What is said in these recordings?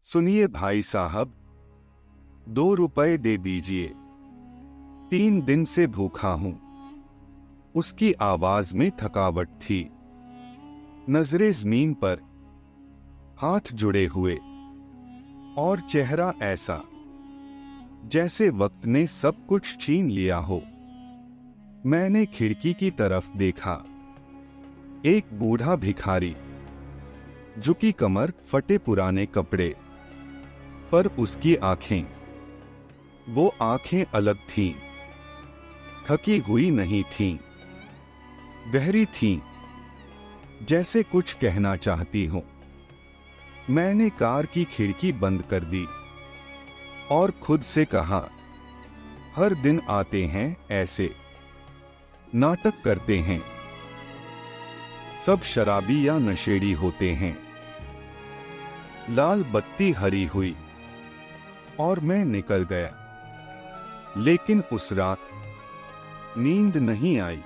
सुनिए भाई साहब, 2 रुपए दे दीजिए। 3 दिन से भूखा हूं। उसकी आवाज में थकावट थी। नजरें जमीन पर, हाथ जुड़े हुए और चेहरा ऐसा जैसे वक्त ने सब कुछ छीन लिया हो। मैंने खिड़की की तरफ देखा। एक बूढ़ा भिखारी, झुकी कमर, फटे पुराने कपड़े, पर उसकी आंखें, वो आंखें अलग थीं। थकी हुई नहीं थीं, गहरी थीं, जैसे कुछ कहना चाहती हो। मैंने कार की खिड़की बंद कर दी और खुद से कहा, हर दिन आते हैं ऐसे, नाटक करते हैं। सब शराबी या नशेड़ी होते हैं। लाल बत्ती हरी हुई और मैं निकल गया। लेकिन उस रात नींद नहीं आई।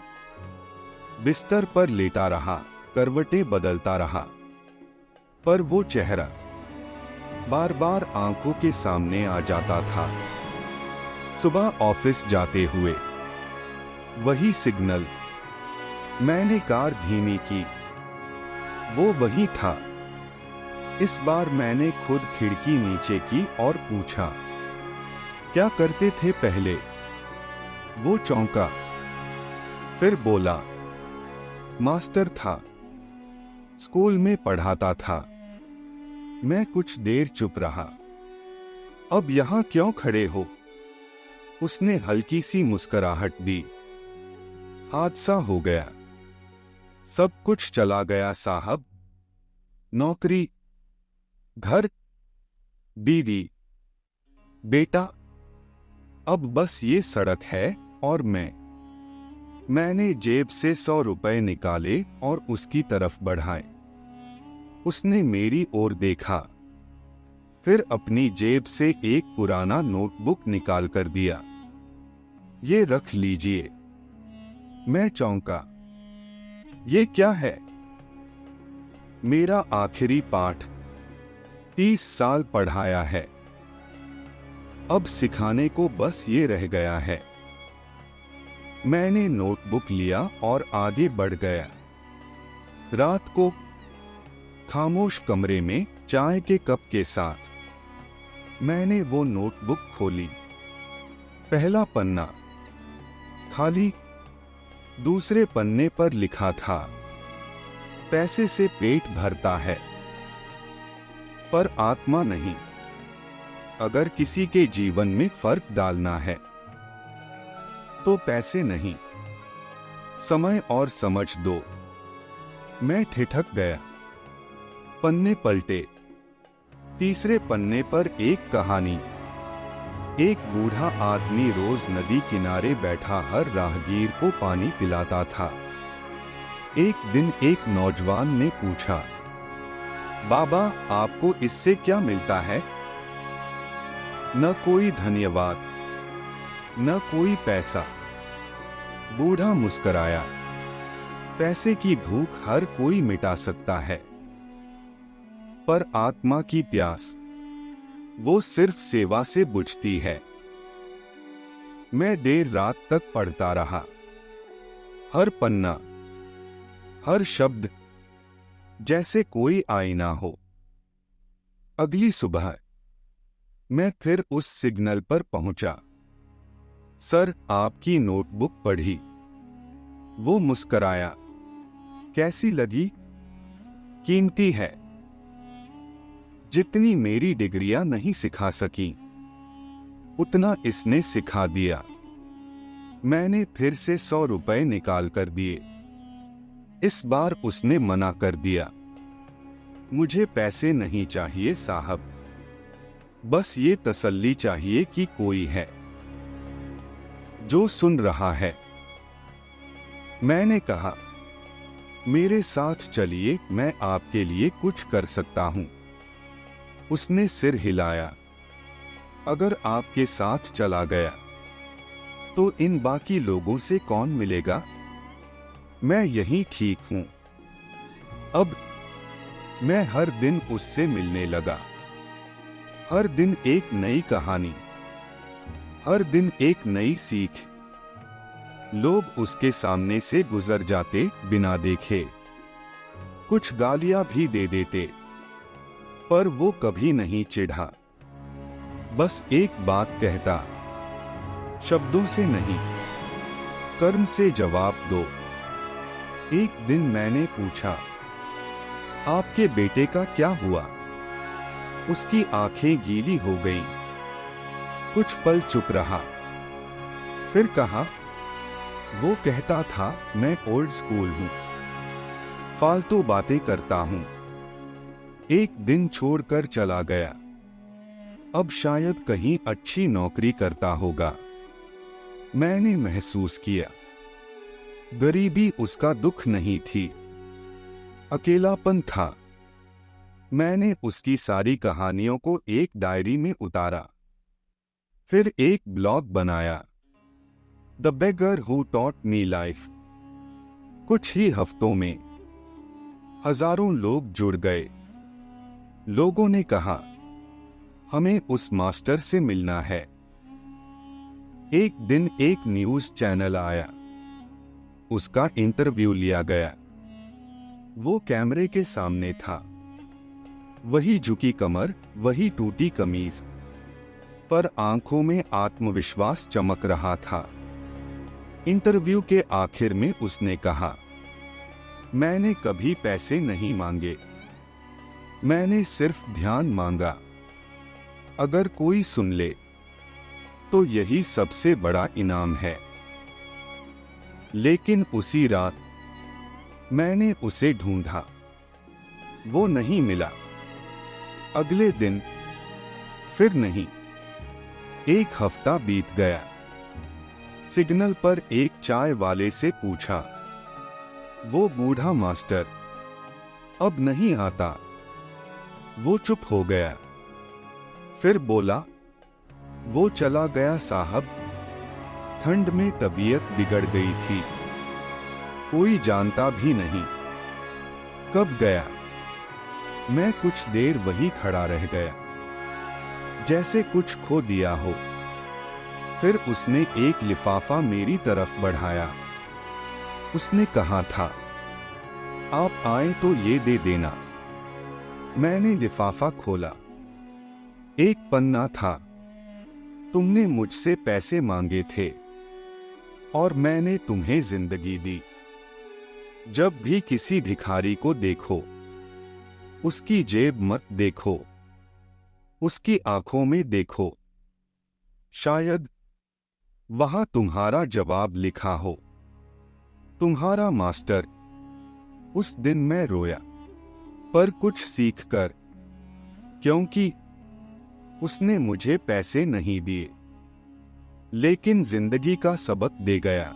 बिस्तर पर लेटा रहा, करवटें बदलता रहा, पर वो चेहरा बार बार आंखों के सामने आ जाता था। सुबह ऑफिस जाते हुए वही सिग्नल। मैंने कार धीमी की, वो वही था। इस बार मैंने खुद खिड़की नीचे की और पूछा, क्या करते थे पहले? वो चौंका, फिर बोला, मास्टर था, स्कूल में पढ़ाता था। मैं कुछ देर चुप रहा। अब यहां क्यों खड़े हो? उसने हल्की सी मुस्कुराहट दी। हादसा हो गया। सब कुछ चला गया साहब। नौकरी, घर, बीवी, बेटा। अब बस ये सड़क है और मैंने जेब से 100 रुपए निकाले और उसकी तरफ बढ़ाए। उसने मेरी ओर देखा, फिर अपनी जेब से एक पुराना नोटबुक निकाल कर दिया। ये रख लीजिए। मैं चौंका, ये क्या है? मेरा आखिरी पाठ, 30 साल पढ़ाया है। अब सिखाने को बस ये रह गया है। मैंने नोटबुक लिया और आगे बढ़ गया। रात को खामोश कमरे में चाय के कप के साथ मैंने वो नोटबुक खोली। पहला पन्ना खाली। दूसरे पन्ने पर लिखा था, पैसे से पेट भरता है, पर आत्मा नहीं। अगर किसी के जीवन में फर्क डालना है तो पैसे नहीं, समय और समझ दो। मैं ठिठक गया। पन्ने पलटे। तीसरे पन्ने पर एक कहानी। एक बूढ़ा आदमी रोज नदी किनारे बैठा हर राहगीर को पानी पिलाता था। एक दिन एक नौजवान ने पूछा, बाबा, आपको इससे क्या मिलता है? न कोई धन्यवाद, न कोई पैसा। बूढ़ा मुस्कराया। पैसे की भूख हर कोई मिटा सकता है, पर आत्मा की प्यास, वो सिर्फ सेवा से बुझती है। मैं देर रात तक पढ़ता रहा। हर पन्ना, हर शब्द जैसे कोई आईना हो। अगली सुबह मैं फिर उस सिग्नल पर पहुंचा। सर, आपकी नोटबुक पढ़ी। वो मुस्कराया। कैसी लगी? कीमती है। जितनी मेरी डिग्रियां नहीं सिखा सकी, उतना इसने सिखा दिया। मैंने फिर से 100 रुपए निकाल कर दिए। इस बार उसने मना कर दिया। मुझे पैसे नहीं चाहिए साहब, बस ये तसल्ली चाहिए कि कोई है जो सुन रहा है। मैंने कहा, मेरे साथ चलिए, मैं आपके लिए कुछ कर सकता हूं। उसने सिर हिलाया। अगर आपके साथ चला गया तो इन बाकी लोगों से कौन मिलेगा? मैं यहीं ठीक हूं। अब मैं हर दिन उससे मिलने लगा। हर दिन एक नई कहानी, हर दिन एक नई सीख। लोग उसके सामने से गुजर जाते बिना देखे, कुछ गालियां भी दे देते, पर वो कभी नहीं चिढ़ा। बस एक बात कहता, शब्दों से नहीं, कर्म से जवाब दो। एक दिन मैंने पूछा, आपके बेटे का क्या हुआ? उसकी आंखें गीली हो गईं। कुछ पल चुप रहा, फिर कहा, वो कहता था मैं ओल्ड स्कूल हूं, फालतू बातें करता हूं। एक दिन छोड़कर चला गया। अब शायद कहीं अच्छी नौकरी करता होगा। मैंने महसूस किया, गरीबी उसका दुख नहीं थी, अकेलापन था। मैंने उसकी सारी कहानियों को एक डायरी में उतारा, फिर एक ब्लॉग बनाया, the beggar who taught me life. कुछ ही हफ्तों में हजारों लोग जुड़ गए। लोगों ने कहा, हमें उस मास्टर से मिलना है। एक दिन एक न्यूज चैनल आया, उसका इंटरव्यू लिया गया। वो कैमरे के सामने था, वही झुकी कमर, वही टूटी कमीज, पर आंखों में आत्मविश्वास चमक रहा था। इंटरव्यू के आखिर में उसने कहा, मैंने कभी पैसे नहीं मांगे, मैंने सिर्फ ध्यान मांगा। अगर कोई सुन ले तो यही सबसे बड़ा इनाम है। लेकिन उसी रात मैंने उसे ढूंढा, वो नहीं मिला। अगले दिन फिर नहीं। एक हफ्ता बीत गया। सिग्नल पर एक चाय वाले से पूछा, वो बूढ़ा मास्टर अब नहीं आता? वो चुप हो गया, फिर बोला, वो चला गया साहब, ठंड में तबीयत बिगड़ गई थी, कोई जानता भी नहीं कब गया। मैं कुछ देर वहीं खड़ा रह गया, जैसे कुछ खो दिया हो। फिर उसने एक लिफाफा मेरी तरफ बढ़ाया। उसने कहा था, आप आए तो ये दे देना। मैंने लिफाफा खोला, एक पन्ना था। तुमने मुझसे पैसे मांगे थे और मैंने तुम्हें जिंदगी दी। जब भी किसी भिखारी को देखो, उसकी जेब मत देखो, उसकी आंखों में देखो। शायद वहां तुम्हारा जवाब लिखा हो। तुम्हारा मास्टर। उस दिन मैं रोया, पर कुछ सीखकर, क्योंकि उसने मुझे पैसे नहीं दिए, लेकिन जिंदगी का सबक दे गया।